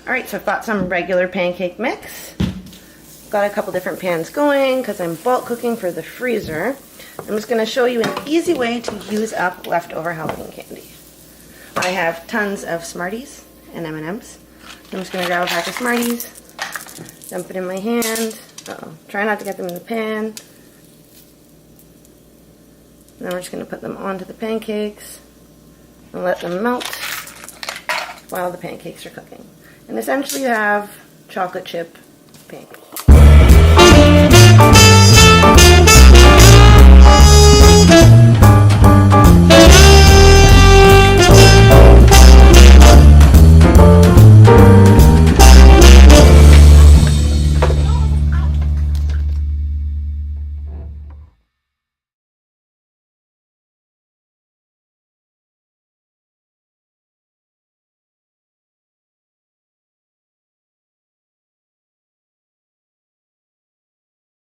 Alright, so I've got some regular pancake mix. Got a couple different pans going because I'm bulk cooking for the freezer. I'm just going to show you an easy way to use up leftover Halloween candy. I have tons of Smarties and M&Ms. I'm just going to grab a pack of Smarties, dump it in my hand. Try not to get them in the pan. Now we're just going to put them onto the pancakes and let them melt while the pancakes are cooking. And essentially you have chocolate chip pancakes.